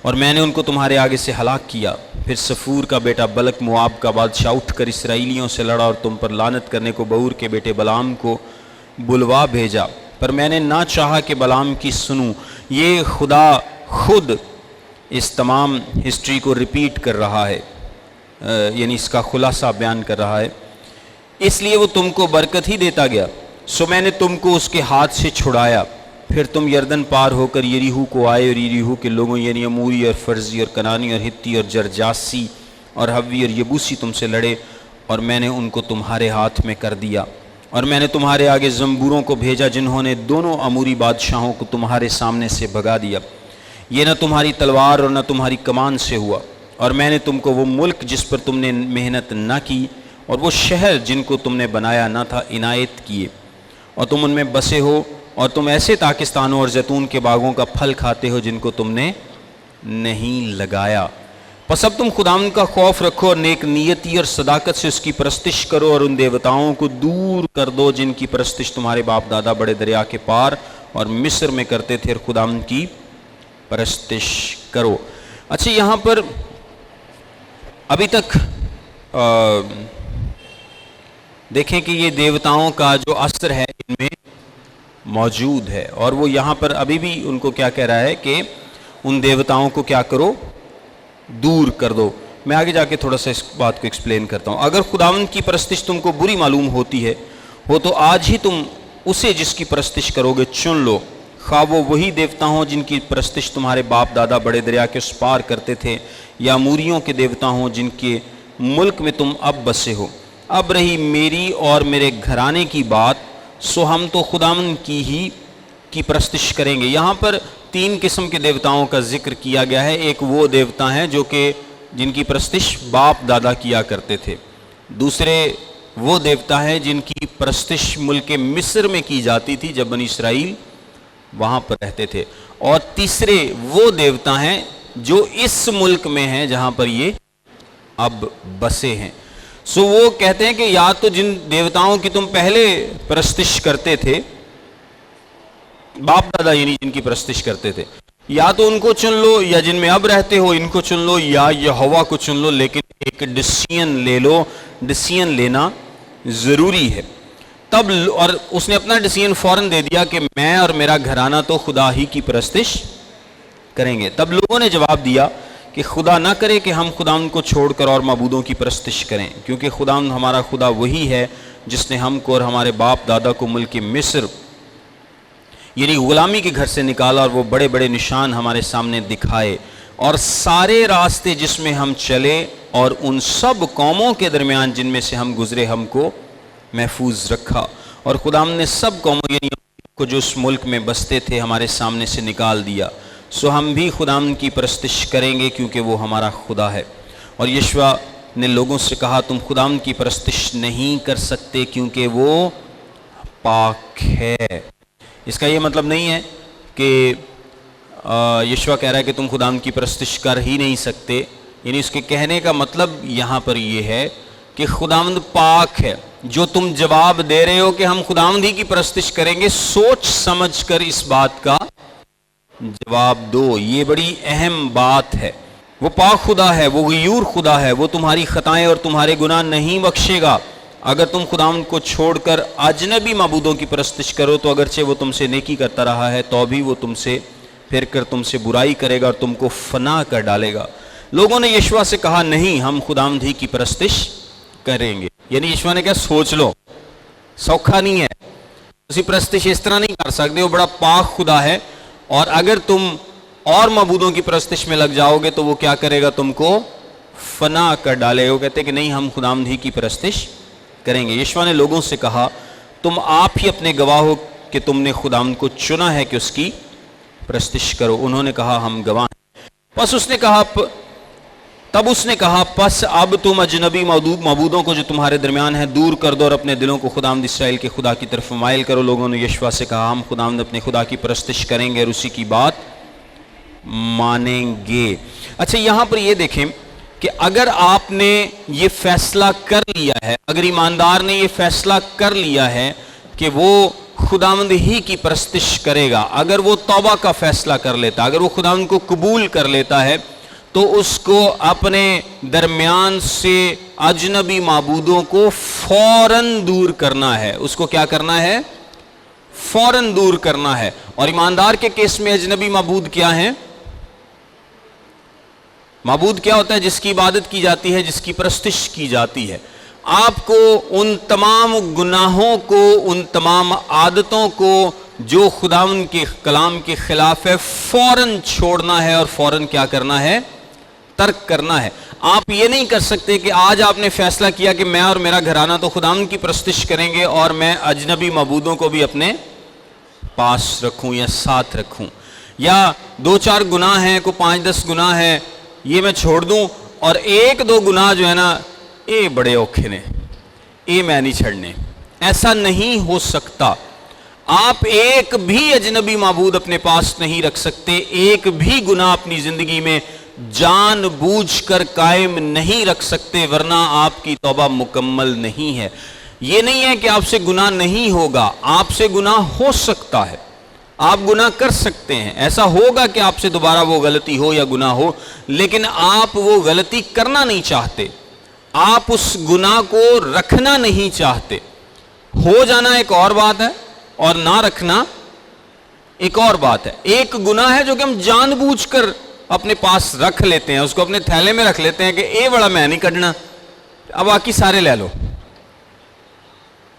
[SPEAKER 1] اور میں نے ان کو تمہارے آگے سے ہلاک کیا۔ پھر صفور کا بیٹا بلک مواب کا بادشاہ اٹھ کر اسرائیلیوں سے لڑا اور تم پر لعنت کرنے کو بور کے بیٹے بلعام کو بلوا بھیجا، پر میں نے نہ چاہا کہ بلعام کی سنوں۔ یہ خدا خود اس تمام ہسٹری کو ریپیٹ کر رہا ہے، یعنی اس کا خلاصہ بیان کر رہا ہے۔ اس لیے وہ تم کو برکت ہی دیتا گیا، سو میں نے تم کو اس کے ہاتھ سے چھڑایا۔ پھر تم یردن پار ہو کر یریحو کو آئے، اور یریحو کے لوگوں یعنی اموری اور فرزی اور کنانی اور ہتی اور جرجاسی اور حوی اور یبوسی تم سے لڑے، اور میں نے ان کو تمہارے ہاتھ میں کر دیا، اور میں نے تمہارے آگے زنبوروں کو بھیجا جنہوں نے دونوں اموری بادشاہوں کو تمہارے سامنے سے بھگا دیا۔ یہ نہ تمہاری تلوار اور نہ تمہاری کمان سے ہوا، اور میں نے تم کو وہ ملک جس پر تم نے محنت نہ کی اور وہ شہر جن کو تم نے بنایا نہ تھا عنایت کیے، اور تم ان میں بسے ہو، اور تم ایسے پاکستانوں اور زیتون کے باغوں کا پھل کھاتے ہو جن کو تم نے نہیں لگایا۔ پس اب تم خداوند کا خوف رکھو اور نیک نیتی اور صداقت سے اس کی پرستش کرو، اور ان دیوتاؤں کو دور کر دو جن کی پرستش تمہارے باپ دادا بڑے دریا کے پار اور مصر میں کرتے تھے، اور خداوند کی پرستش کرو۔ اچھا یہاں پر ابھی تک دیکھیں کہ یہ دیوتاؤں کا جو اثر ہے ان میں موجود ہے، اور وہ یہاں پر ابھی بھی ان کو کیا کہہ رہا ہے کہ ان دیوتاؤں کو کیا کرو، دور کر دو۔ میں آگے جا کے تھوڑا سا اس بات کو ایکسپلین کرتا ہوں۔ اگر خداوند کی پرستش تم کو بری معلوم ہوتی ہے تو آج ہی تم اسے جس کی پرستش کرو گے چن لو، خواہ وہ وہی دیوتا ہوں جن کی پرستش تمہارے باپ دادا بڑے دریا کے اس پار کرتے تھے، یا موریوں کے دیوتا ہوں جن کے ملک میں تم اب بسے ہو۔ اب رہی میری اور میرے گھرانے کی بات، سو ہم تو خداوند کی پرستش کریں گے۔ یہاں پر 3 قسم کے دیوتاؤں کا ذکر کیا گیا ہے۔ ایک وہ دیوتا ہیں جو کہ جن کی پرستش باپ دادا کیا کرتے تھے، دوسرے وہ دیوتا ہیں جن کی پرستش ملک مصر میں کی جاتی تھی جب بنی اسرائیل وہاں پر رہتے تھے، اور تیسرے وہ دیوتا ہیں جو اس ملک میں ہیں جہاں پر یہ اب بسے ہیں۔ سو وہ کہتے ہیں کہ یا تو جن دیوتاؤں کی تم پہلے پرستش کرتے تھے، باپ دادا یعنی جن کی پرستش کرتے تھے، یا تو ان کو چن لو، یا جن میں اب رہتے ہو ان کو چن لو، یا یہوہ کو چن لو، لیکن ایک ڈیسیژن لے لو۔ ڈیسیژن لینا ضروری ہے تب، اور اس نے اپنا ڈیسیژن فوراً دے دیا کہ میں اور میرا گھرانہ تو خدا ہی کی پرستش کریں گے۔ تب لوگوں نے جواب دیا کہ خدا نہ کرے کہ ہم خداوند کو چھوڑ کر اور معبودوں کی پرستش کریں، کیونکہ خداوند ہمارا خدا وہی ہے جس نے ہم کو اور ہمارے باپ دادا کو ملک مصر یعنی غلامی کے گھر سے نکالا، اور وہ بڑے بڑے نشان ہمارے سامنے دکھائے، اور سارے راستے جس میں ہم چلے اور ان سب قوموں کے درمیان جن میں سے ہم گزرے ہم کو محفوظ رکھا، اور خداوند نے سب قوموں یعنی کو جو اس ملک میں بستے تھے ہمارے سامنے سے نکال دیا۔ سو ہم بھی خداوند کی پرستش کریں گے کیونکہ وہ ہمارا خدا ہے۔ اور یشوع نے لوگوں سے کہا تم خداوند کی پرستش نہیں کر سکتے کیونکہ وہ پاک ہے۔ اس کا یہ مطلب نہیں ہے کہ یشوع کہہ رہا ہے کہ تم خداوند کی پرستش کر ہی نہیں سکتے، یعنی اس کے کہنے کا مطلب یہاں پر یہ ہے کہ خداوند پاک ہے۔ جو تم جواب دے رہے ہو کہ ہم خداوند ہی کی پرستش کریں گے، سوچ سمجھ کر اس بات کا جواب دو، یہ بڑی اہم بات ہے۔ وہ پاک خدا ہے، وہ غیور خدا ہے، وہ تمہاری خطائیں اور تمہارے گناہ نہیں بخشے گا۔ اگر تم خداوند کو چھوڑ کر اجنبی معبودوں کی پرستش کرو تو اگرچہ وہ تم سے نیکی کرتا رہا ہے تو بھی وہ تم سے پھر کر تم سے برائی کرے گا اور تم کو فنا کر ڈالے گا۔ لوگوں نے یشوع سے کہا نہیں، ہم خداوند ہی کی پرستش کریں گے۔ یعنی یشوع نے کہا سوچ لو، سوکھا نہیں ہے، اسی پرستش اس طرح نہیں کر سکتے، وہ بڑا پاک خدا ہے، اور اگر تم اور معبودوں کی پرستش میں لگ جاؤ گے تو وہ کیا کرے گا، تم کو فنا کر ڈالے گا۔ وہ کہتے ہیں کہ نہیں، ہم خداوند ہی کی پرستش کریں گے۔ یشوع نے لوگوں سے کہا تم آپ ہی اپنے گواہ ہو کہ تم نے خداوند کو چنا ہے کہ اس کی پرستش کرو۔ انہوں نے کہا ہم گواہ ہیں۔ تب اس نے کہا پس اب تم اجنبی معبودوں کو جو تمہارے درمیان ہیں دور کر دو اور اپنے دلوں کو خداوند اسرائیل کے خدا کی طرف مائل کرو۔ لوگوں نے یشوع سے کہا ہم خداوند اپنے خدا کی پرستش کریں گے اور اسی کی بات مانیں گے۔ اچھا، یہاں پر یہ دیکھیں کہ اگر آپ نے یہ فیصلہ کر لیا ہے، اگر ایماندار نے یہ فیصلہ کر لیا ہے کہ وہ خداوند ہی کی پرستش کرے گا، اگر وہ توبہ کا فیصلہ کر لیتا، اگر وہ خداوند کو قبول کر لیتا ہے، تو اس کو اپنے درمیان سے اجنبی معبودوں کو فوراً دور کرنا ہے۔ اس کو کیا کرنا ہے؟ فوراً دور کرنا ہے۔ اور ایماندار کے کیس میں اجنبی معبود کیا ہیں؟ معبود کیا ہوتا ہے؟ جس کی عبادت کی جاتی ہے، جس کی پرستش کی جاتی ہے۔ آپ کو ان تمام گناہوں کو، ان تمام عادتوں کو جو خداوند کے کلام کے خلاف ہے، فوراً چھوڑنا ہے اور فوراً کیا کرنا ہے؟ ترک کرنا ہے۔ آپ یہ نہیں کر سکتے کہ آج آپ نے فیصلہ کیا کہ میں اور میرا گھرانہ تو خداوند کی پرستش کریں گے اور میں اجنبی معبودوں کو بھی اپنے پاس رکھوں یا ساتھ رکھوں، یا 2-4 گناہ ہیں، کو 5-10 گناہ ہیں، یہ میں چھوڑ دوں، اور 1-2 گناہ جو ہے نا یہ بڑے اوکھے نے، یہ میں نہیں چھڑنے۔ ایسا نہیں ہو سکتا۔ آپ ایک بھی اجنبی معبود اپنے پاس نہیں رکھ سکتے، ایک بھی گناہ اپنی زندگی میں جان بوجھ کر قائم نہیں رکھ سکتے، ورنہ آپ کی توبہ مکمل نہیں ہے۔ یہ نہیں ہے کہ آپ سے گناہ نہیں ہوگا، آپ سے گناہ ہو سکتا ہے، آپ گناہ کر سکتے ہیں، ایسا ہوگا کہ آپ سے دوبارہ وہ غلطی ہو یا گناہ ہو، لیکن آپ وہ غلطی کرنا نہیں چاہتے، آپ اس گناہ کو رکھنا نہیں چاہتے۔ ہو جانا ایک اور بات ہے اور نہ رکھنا ایک اور بات ہے۔ ایک گناہ ہے جو کہ ہم جان بوجھ کر اپنے پاس رکھ لیتے ہیں، اس کو اپنے تھیلے میں رکھ لیتے ہیں کہ اے بڑا میں نہیں کڈنا، اب باقی سارے لے لو۔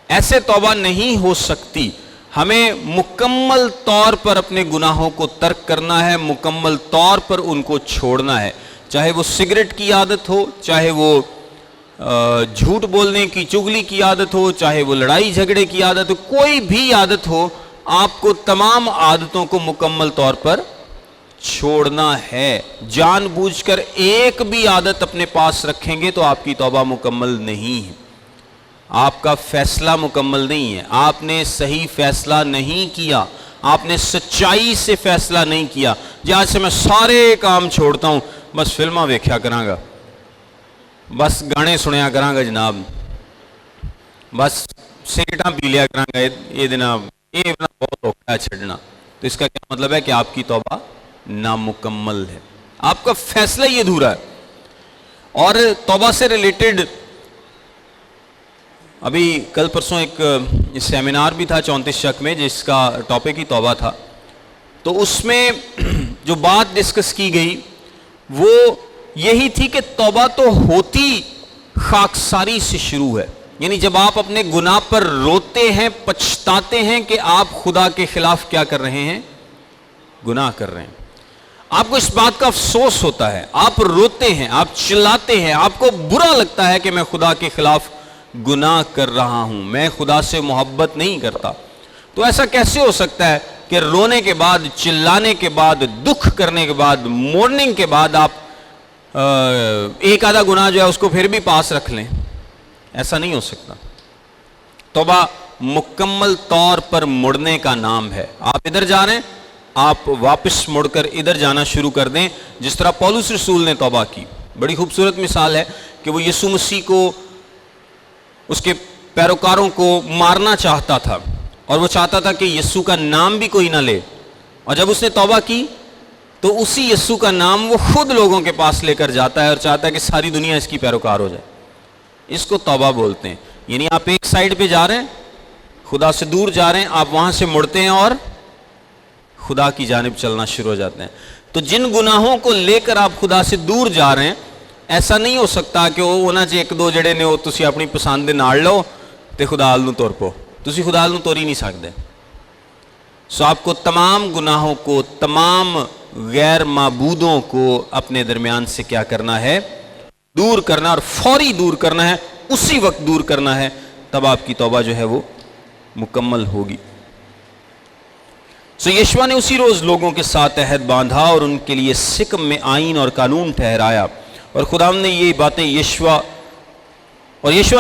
[SPEAKER 1] ایسے توبہ نہیں ہو سکتی۔ ہمیں مکمل طور پر اپنے گناہوں کو ترک کرنا ہے، مکمل طور پر ان کو چھوڑنا ہے، چاہے وہ سگریٹ کی عادت ہو، چاہے وہ جھوٹ بولنے کی، چغلی کی عادت ہو، چاہے وہ لڑائی جھگڑے کی عادت ہو، کوئی بھی عادت ہو، آپ کو تمام عادتوں کو مکمل طور پر چھوڑنا ہے۔ جان بوجھ کر ایک بھی عادت اپنے پاس رکھیں گے تو آپ کی توبہ مکمل نہیں ہے، آپ کا فیصلہ مکمل نہیں ہے، آپ نے صحیح فیصلہ نہیں کیا، آپ نے سچائی سے فیصلہ نہیں کیا۔ جی آج سے میں سارے کام چھوڑتا ہوں، بس فلماں ویکھیا کراں گا، بس گانے سنیا کراں گا جناب، بس سگریٹاں پی لیا کراں گا، یہ جناب یہ بہت اوکھا ہے چھڑنا۔ تو اس کا کیا مطلب ہے کہ آپ کی توبہ نامکمل ہے، آپ کا فیصلہ یہ ادھورا ہے۔ اور توبہ سے ریلیٹڈ ابھی کل پرسوں ایک سیمینار بھی تھا 34 شک میں، جس کا ٹاپک ہی توبہ تھا، تو اس میں جو بات ڈسکس کی گئی وہ یہی تھی کہ توبہ تو ہوتی خاکساری سے شروع ہے، یعنی جب آپ اپنے گناہ پر روتے ہیں، پچھتاتے ہیں کہ آپ خدا کے خلاف کیا کر رہے ہیں، گناہ کر رہے ہیں، آپ کو اس بات کا افسوس ہوتا ہے، آپ روتے ہیں، آپ چلاتے ہیں، آپ کو برا لگتا ہے کہ میں خدا کے خلاف گناہ کر رہا ہوں، میں خدا سے محبت نہیں کرتا۔ تو ایسا کیسے ہو سکتا ہے کہ رونے کے بعد، چلانے کے بعد، دکھ کرنے کے بعد، مورننگ کے بعد آپ ایک آدھا گناہ جو ہے اس کو پھر بھی پاس رکھ لیں؟ ایسا نہیں ہو سکتا۔ توبہ مکمل طور پر مڑنے کا نام ہے۔ آپ ادھر جا رہے ہیں، آپ واپس مڑ کر ادھر جانا شروع کر دیں، جس طرح پولس رسول نے توبہ کی۔ بڑی خوبصورت مثال ہے کہ وہ یسوع مسیح کو، اس کے پیروکاروں کو مارنا چاہتا تھا، اور وہ چاہتا تھا کہ یسوع کا نام بھی کوئی نہ لے، اور جب اس نے توبہ کی تو اسی یسوع کا نام وہ خود لوگوں کے پاس لے کر جاتا ہے اور چاہتا ہے کہ ساری دنیا اس کی پیروکار ہو جائے۔ اس کو توبہ بولتے ہیں، یعنی آپ ایک سائیڈ پہ جا رہے ہیں، خدا سے دور جا رہے ہیں، آپ وہاں سے مڑتے ہیں اور خدا کی جانب چلنا شروع ہو جاتے ہیں۔ تو جن گناہوں کو لے کر آپ خدا سے دور جا رہے ہیں، ایسا نہیں ہو سکتا کہ وہ ہونا چاہیے ایک دو جڑے نے وہ تسی اپنی پسند دے نال لو تے خدا نوں تور پو، تسی خدا نوں توری نہیں سکتے۔ سو آپ کو تمام گناہوں کو، تمام غیر معبودوں کو اپنے درمیان سے کیا کرنا ہے؟ دور کرنا، اور فوری دور کرنا ہے، اسی وقت دور کرنا ہے، تب آپ کی توبہ جو ہے وہ مکمل ہوگی۔ سو یشوع نے اسی روز لوگوں کے ساتھ عہد باندھا اور ان کے لیے سکم میں آئین اور قانون ٹھہرایا، اور خداوند نے یہ باتیں یشوع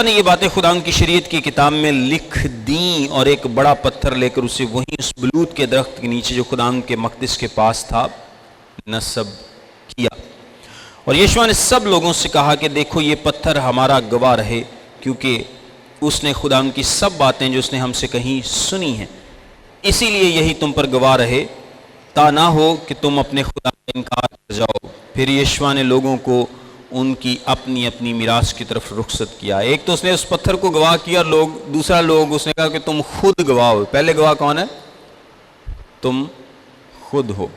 [SPEAKER 1] نے یہ باتیں خداوند کی شریعت کی کتاب میں لکھ دیں، اور ایک بڑا پتھر لے کر اسے وہیں اس بلوت کے درخت کے نیچے جو خداوند کے مقدس کے پاس تھا نصب کیا۔ اور یشوع نے سب لوگوں سے کہا کہ دیکھو یہ پتھر ہمارا گواہ رہے، کیونکہ اس نے خداوند کی سب باتیں جو اس نے ہم سے کہیں سنی ہیں، اسی لیے یہی تم پر گواہ رہے، تا نہ ہو کہ تم اپنے خدا کا انکار کر جاؤ۔ پھر یشوع نے لوگوں کو ان کی اپنی اپنی میراث کی طرف رخصت کیا۔ ایک تو اس نے اس پتھر کو گواہ کیا، اور دوسرا لوگ اس نے کہا کہ تم خود گواہ ہو۔ پہلے گواہ کون ہے؟ تم خود ہو۔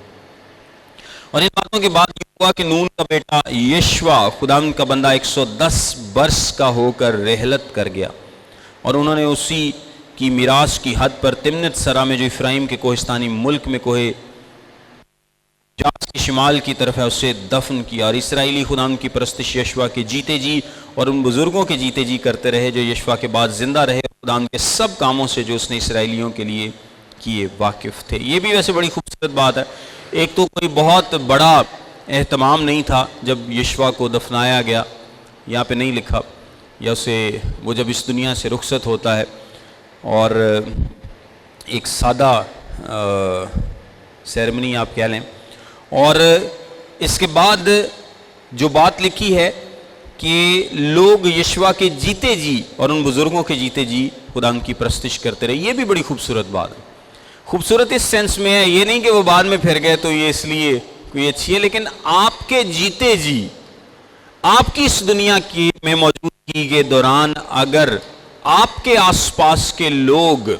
[SPEAKER 1] اور ان باتوں کے بعد یہ ہوا کہ نون کا بیٹا یشوع خداوند کا بندہ 110 برس کا ہو کر رحلت کر گیا، اور انہوں نے اسی کی میراث کی حد پر تمنت سرا میں جو افرایم کے کوہستانی ملک میں کوہ جاس کی شمال کی طرف ہے اسے دفن کیا۔ اور اسرائیلی خداوند کی پرستش یشوع کے جیتے جی اور ان بزرگوں کے جیتے جی کرتے رہے جو یشوع کے بعد زندہ رہے، اور خداوند کے سب کاموں سے جو اس نے اسرائیلیوں کے لیے کیے واقف تھے۔ یہ بھی ویسے بڑی خوبصورت بات ہے۔ ایک تو کوئی بہت بڑا اہتمام نہیں تھا جب یشوع کو دفنایا گیا، یہاں پہ نہیں لکھا، یا اسے وہ جب اس دنیا سے رخصت ہوتا ہے، اور ایک سادہ سیرمنی آپ کہہ لیں، اور اس کے بعد جو بات لکھی ہے کہ لوگ یشوع کے جیتے جی اور ان بزرگوں کے جیتے جی خدا ان کی پرستش کرتے رہے، یہ بھی بڑی خوبصورت بات ہے۔ خوبصورت اس سینس میں ہے، یہ نہیں کہ وہ بعد میں پھر گئے تو یہ اس لیے کوئی اچھی ہے، لیکن آپ کے جیتے جی، آپ کی اس دنیا کی میں موجودگی کے دوران اگر آپ کے آس پاس کے لوگ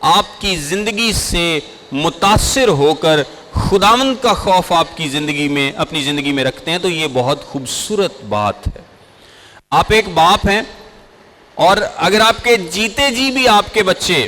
[SPEAKER 1] آپ کی زندگی سے متاثر ہو کر خداوند کا خوف آپ کی زندگی میں، اپنی زندگی میں رکھتے ہیں، تو یہ بہت خوبصورت بات ہے۔ آپ ایک باپ ہیں، اور اگر آپ کے جیتے جی بھی آپ کے بچے